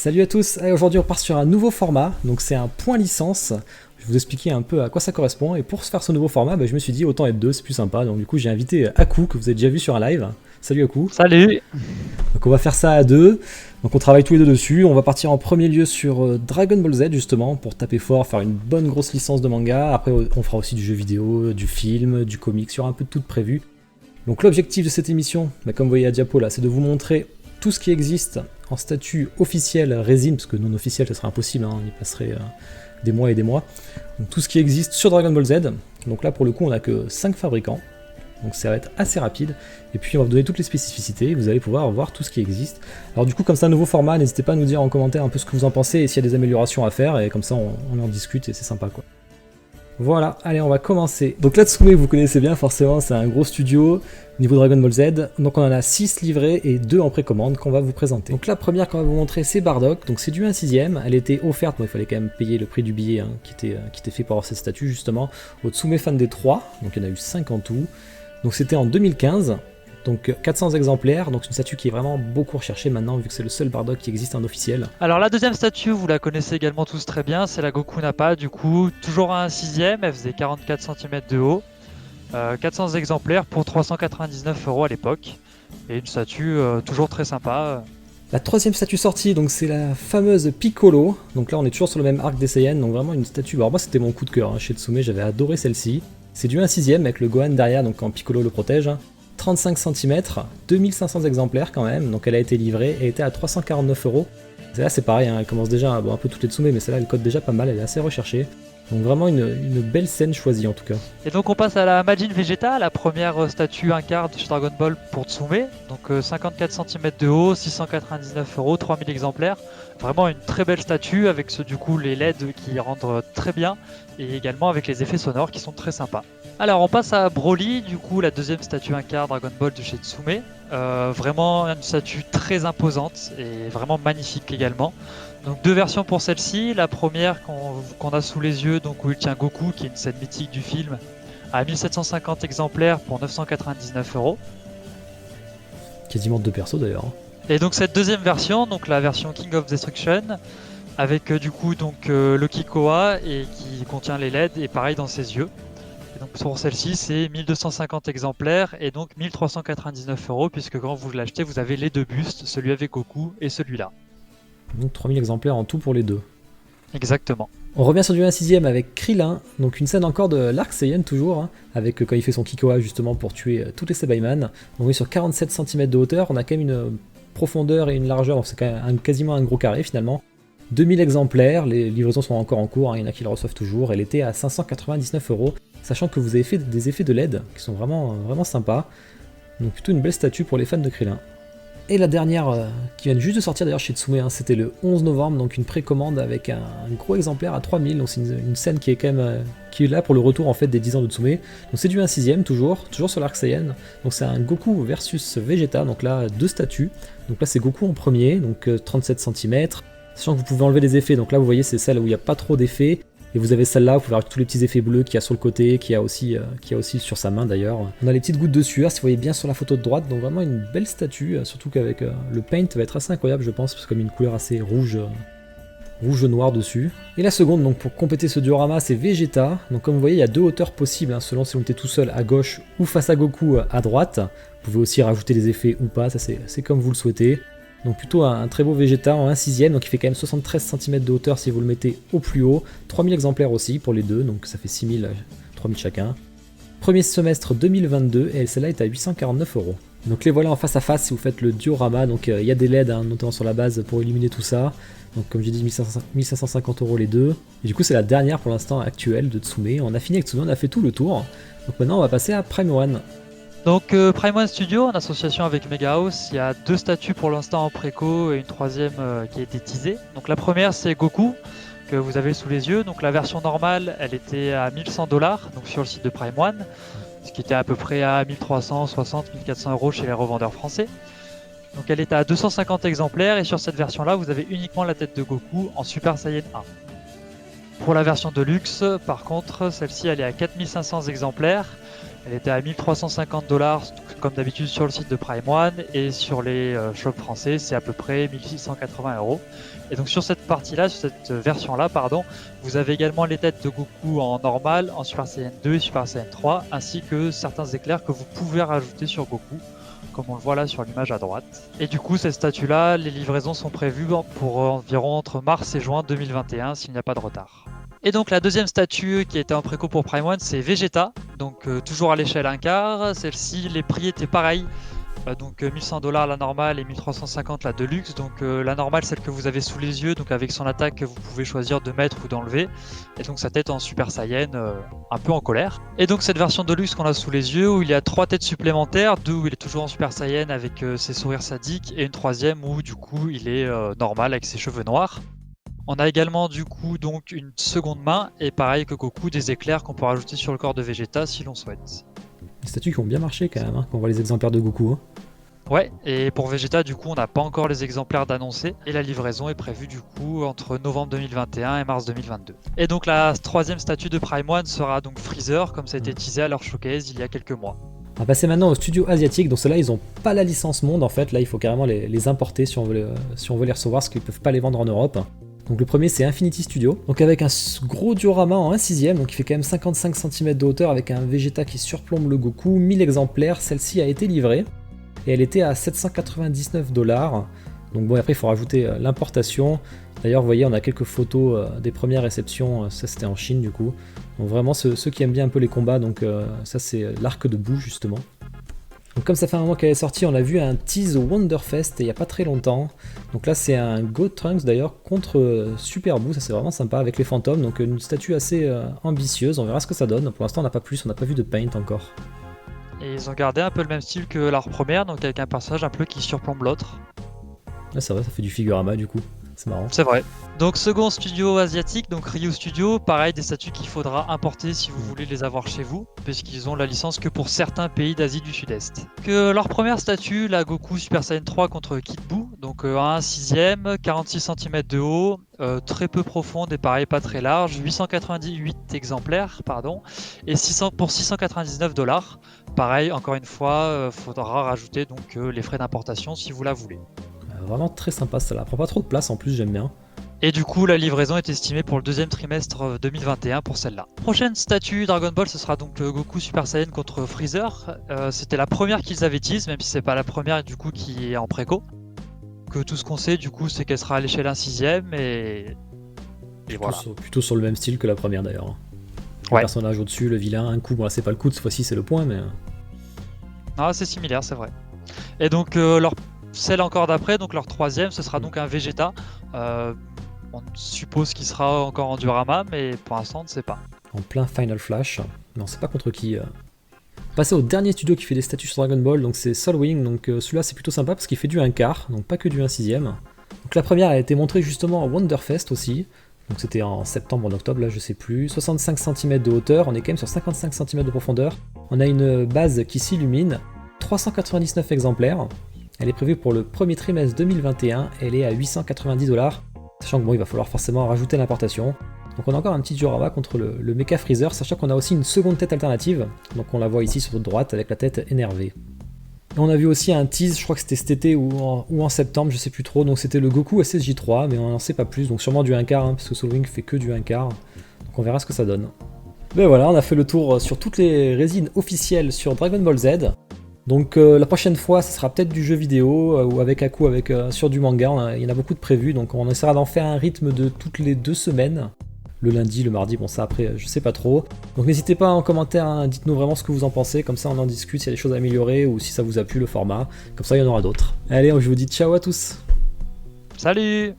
Salut à tous, allez, aujourd'hui on part sur un nouveau format, donc c'est un point licence. Je vais vous expliquer un peu à quoi ça correspond, et pour faire ce nouveau format, je me suis dit autant être deux, c'est plus sympa, donc du coup j'ai invité Aku, que vous avez déjà vu sur un live. Salut Aku. Salut. Donc on va faire ça à deux, donc on travaille tous les deux dessus, on va partir en premier lieu sur Dragon Ball Z justement, pour taper fort, faire une bonne grosse licence de manga, après on fera aussi du jeu vidéo, du film, du comic, sur un peu de tout prévu. Donc l'objectif de cette émission, comme vous voyez à diapo là, c'est de vous montrer tout ce qui existe en statut officiel résine, parce que non officiel ce serait impossible, on y passerait des mois et des mois. Donc tout ce qui existe sur Dragon Ball Z, donc là pour le coup on n'a que 5 fabricants, donc ça va être assez rapide, et puis on va vous donner toutes les spécificités, vous allez pouvoir voir tout ce qui existe. Alors du coup comme c'est un nouveau format, n'hésitez pas à nous dire en commentaire un peu ce que vous en pensez, et s'il y a des améliorations à faire, et comme ça on en discute et c'est sympa quoi. Voilà, allez on va commencer. Donc là Tsume vous connaissez bien forcément, c'est un gros studio niveau Dragon Ball Z, donc on en a 6 livrés et 2 en précommande qu'on va vous présenter. Donc la première qu'on va vous montrer c'est Bardock, donc c'est du 1/6, elle était offerte, il fallait quand même payer le prix du billet qui était fait pour avoir cette statue justement, au Tsume Fan des 3, donc il y en a eu 5 en tout, donc c'était en 2015, donc 400 exemplaires, donc c'est une statue qui est vraiment beaucoup recherchée maintenant vu que c'est le seul Bardock qui existe en officiel. Alors la deuxième statue, vous la connaissez également tous très bien, c'est la Goku Nappa, du coup, toujours à 1/6, elle faisait 44 cm de haut, 400 exemplaires pour 399 € à l'époque, et une statue toujours très sympa. La troisième statue sortie, donc c'est la fameuse Piccolo, donc là on est toujours sur le même arc des Saiyans, donc vraiment une statue, alors moi c'était mon coup de cœur chez Tsume, j'avais adoré celle-ci. C'est du 1/6 avec le Gohan derrière, donc quand Piccolo le protège. 35 cm, 2500 exemplaires quand même, donc elle a été livrée et était à 349€. Celle-là c'est pareil, elle commence déjà, un peu toutes les Tsume, mais celle-là elle cote déjà pas mal, elle est assez recherchée. Donc vraiment une belle scène choisie en tout cas. Et donc on passe à la Majin Vegeta, la première statue incarne chez Dragon Ball pour Tsume, donc 54 cm de haut, 699€, 3000 exemplaires. Vraiment une très belle statue avec du coup les LED qui rendent très bien et également avec les effets sonores qui sont très sympas. Alors on passe à Broly, du coup la deuxième statue incarne Dragon Ball de chez Tsume. Vraiment une statue très imposante et vraiment magnifique également. Donc deux versions pour celle-ci, la première qu'on a sous les yeux, donc où il tient Goku, qui est une scène mythique du film, à 1750 exemplaires pour 999€. Quasiment deux persos d'ailleurs. Et donc cette deuxième version, donc la version King of Destruction, avec du coup donc le Kikoa et qui contient les LED et pareil dans ses yeux. Et donc pour celle-ci c'est 1250 exemplaires et donc 1399€ puisque quand vous l'achetez vous avez les deux bustes, celui avec Goku et celui-là. Donc 3000 exemplaires en tout pour les deux. Exactement. On revient sur du 1/6 avec Krillin, donc une scène encore de l'arc Saiyan toujours, avec quand il fait son Kikoa justement pour tuer tous les Sabaiman. On est sur 47 cm de hauteur, on a quand même une profondeur et une largeur, donc c'est quand même quasiment un gros carré finalement. 2000 exemplaires, les livraisons sont encore en cours, il y en a qui le reçoivent toujours, elle était à 599€, sachant que vous avez fait des effets de LED qui sont vraiment sympas. Donc plutôt une belle statue pour les fans de Krillin. Et la dernière qui vient juste de sortir d'ailleurs chez Tsume, c'était le 11 novembre, donc une précommande avec un gros exemplaire à 3000, donc c'est une scène qui est quand même qui est là pour le retour en fait des 10 ans de Tsume. Donc c'est du 1/6 toujours sur l'arc Saiyan, donc c'est un Goku versus Vegeta, donc là deux statues, donc là c'est Goku en premier, donc 37 cm, sachant que vous pouvez enlever les effets, donc là vous voyez c'est celle où il n'y a pas trop d'effets. Et vous avez celle-là, vous pouvez avoir tous les petits effets bleus qu'il y a sur le côté, qu'il y a aussi sur sa main d'ailleurs. On a les petites gouttes de sueur, si vous voyez bien sur la photo de droite, donc vraiment une belle statue, surtout qu'avec le paint va être assez incroyable je pense, parce que comme une couleur assez rouge-noir dessus. Et la seconde, donc pour compléter ce diorama, c'est Vegeta. Donc comme vous voyez, il y a deux hauteurs possibles, selon si on était tout seul à gauche ou face à Goku à droite. Vous pouvez aussi rajouter des effets ou pas, ça c'est comme vous le souhaitez. Donc plutôt un très beau Vegeta en 1/6, donc il fait quand même 73 cm de hauteur si vous le mettez au plus haut. 3000 exemplaires aussi pour les deux, donc ça fait 6000, 3000 chacun. Premier semestre 2022, et celle-là est à 849€. Donc les voilà en face à face si vous faites le diorama, donc il y a des LED notamment sur la base pour illuminer tout ça. Donc comme j'ai dit 1550€ les deux. Et du coup c'est la dernière pour l'instant actuelle de Tsume. On a fini avec Tsume, on a fait tout le tour. Donc maintenant on va passer à Prime One. Donc Prime One Studio, en association avec Mega House, il y a deux statues pour l'instant en préco et une troisième qui a été teasée. Donc la première c'est Goku, que vous avez sous les yeux. Donc la version normale, elle était à 1100$, donc sur le site de Prime One, ce qui était à peu près à 1360-1400€ chez les revendeurs français. Donc elle est à 250 exemplaires et sur cette version-là, vous avez uniquement la tête de Goku en Super Saiyan 1. Pour la version de luxe, par contre, celle-ci elle est à 4500 exemplaires. Elle était à 1350 $, comme d'habitude sur le site de Prime One, et sur les shops français, c'est à peu près 1680 €. Et donc sur cette partie-là, sur cette version-là, pardon, vous avez également les têtes de Goku en normal, en Super Saiyan 2 et Super Saiyan 3, ainsi que certains éclairs que vous pouvez rajouter sur Goku, comme on le voit là sur l'image à droite. Et du coup, cette statue-là, les livraisons sont prévues pour environ entre mars et juin 2021, s'il n'y a pas de retard. Et donc la deuxième statue qui était en préco pour Prime One, c'est Vegeta, donc toujours à l'échelle 1 quart. Celle-ci, les prix étaient pareils, donc 1100 $ la normale et 1350 la deluxe. Donc la normale, celle que vous avez sous les yeux, donc avec son attaque que vous pouvez choisir de mettre ou d'enlever, et donc sa tête en Super Saiyan, un peu en colère. Et donc cette version deluxe qu'on a sous les yeux, où il y a 3 têtes supplémentaires, 2 où il est toujours en Super Saiyan avec ses sourires sadiques, et une troisième où du coup il est normal avec ses cheveux noirs. On a également du coup donc une seconde main, et pareil que Goku, des éclairs qu'on peut rajouter sur le corps de Vegeta si l'on souhaite. Des statues qui ont bien marché quand même, hein, quand on voit les exemplaires de Goku. Hein. Ouais, et pour Vegeta du coup on n'a pas encore les exemplaires d'annoncer, et la livraison est prévue du coup entre novembre 2021 et mars 2022. Et donc la troisième statue de Prime One sera donc Freezer, comme ça a été teasé à leur showcase il y a quelques mois. On va passer maintenant au studio asiatique, donc ceux-là ils n'ont pas la licence monde en fait, là il faut carrément les importer si on veut les recevoir, parce qu'ils ne peuvent pas les vendre en Europe. Donc le premier c'est Infinity Studio, donc avec un gros diorama en 1/6, donc il fait quand même 55 cm de hauteur avec un Vegeta qui surplombe le Goku, 1000 exemplaires, celle-ci a été livrée, et elle était à 799 $. Donc bon, après il faut rajouter l'importation. D'ailleurs vous voyez on a quelques photos des premières réceptions, ça c'était en Chine du coup. Donc vraiment ceux qui aiment bien un peu les combats, donc ça c'est l'arc de boue justement. Donc comme ça fait un moment qu'elle est sortie, on a vu un tease au Wonderfest il n'y a pas très longtemps. Donc là c'est un Goat Trunks d'ailleurs contre Super Boo, ça c'est vraiment sympa avec les fantômes. Donc une statue assez ambitieuse, on verra ce que ça donne. Pour l'instant on n'a pas plus, on n'a pas vu de paint encore. Et ils ont gardé un peu le même style que leur première, donc avec un personnage un peu qui surplombe l'autre. Là ça va, ça fait du Figurama du coup, c'est marrant. C'est vrai. Donc second studio asiatique, donc Ryu Studio, pareil des statues qu'il faudra importer si vous voulez les avoir chez vous, puisqu'ils ont la licence que pour certains pays d'Asie du Sud-Est. Que leur première statue, la Goku Super Saiyan 3 contre Kid Buu, donc 1/6, 46 cm de haut, très peu profonde et pareil pas très large, 898 exemplaires, pardon, et pour 699 $. Pareil, encore une fois, faudra rajouter donc les frais d'importation si vous la voulez. Vraiment très sympa, ça la prend pas trop de place en plus, j'aime bien. Et du coup, la livraison est estimée pour le deuxième trimestre 2021 pour celle-là. Prochaine statue Dragon Ball, ce sera donc le Goku Super Saiyan contre Freezer. C'était la première qu'ils avaient tease, même si c'est pas la première du coup qui est en préco. Que tout ce qu'on sait du coup, c'est qu'elle sera à l'échelle 1/6 et voilà. Plutôt sur le même style que la première d'ailleurs. Le Ouais. personnage au-dessus, le vilain, un coup, bon là c'est pas le coup, cette fois-ci c'est le point, mais... Ah, c'est similaire, c'est vrai. Et donc celle encore d'après, donc leur troisième, ce sera donc un Vegeta. On suppose qu'il sera encore en diorama, mais pour l'instant on ne sait pas. En plein Final Flash, mais on sait pas contre qui. Passer au dernier studio qui fait des statues sur Dragon Ball, donc c'est Solwing, donc celui-là c'est plutôt sympa parce qu'il fait du 1 quart, donc pas que du 1/6. Donc la première a été montrée justement au Wonderfest aussi, donc c'était en septembre ou en octobre, là je sais plus, 65 cm de hauteur, on est quand même sur 55 cm de profondeur, on a une base qui s'illumine, 399 exemplaires, elle est prévue pour le premier trimestre 2021, elle est à 890 $, sachant que bon il va falloir forcément rajouter l'importation. Donc on a encore un petit diorama contre le Mecha Freezer, sachant qu'on a aussi une seconde tête alternative, donc on la voit ici sur votre droite avec la tête énervée. Et on a vu aussi un tease, je crois que c'était cet été ou en septembre, je sais plus trop, donc c'était le Goku SSJ3, mais on n'en sait pas plus, donc sûrement du 1 quart, parce que Solwing fait que du 1 quart, donc on verra ce que ça donne. Mais voilà, on a fait le tour sur toutes les résines officielles sur Dragon Ball Z. Donc la prochaine fois, ça sera peut-être du jeu vidéo ou avec Aku, sur du manga, il y en a beaucoup de prévus, donc on essaiera d'en faire un rythme de toutes les 2 semaines. Le lundi, le mardi, bon ça après je sais pas trop. Donc n'hésitez pas en commentaire, hein, dites-nous vraiment ce que vous en pensez, comme ça on en discute s'il y a des choses à améliorer ou si ça vous a plu le format, comme ça il y en aura d'autres. Allez, je vous dis ciao à tous. Salut!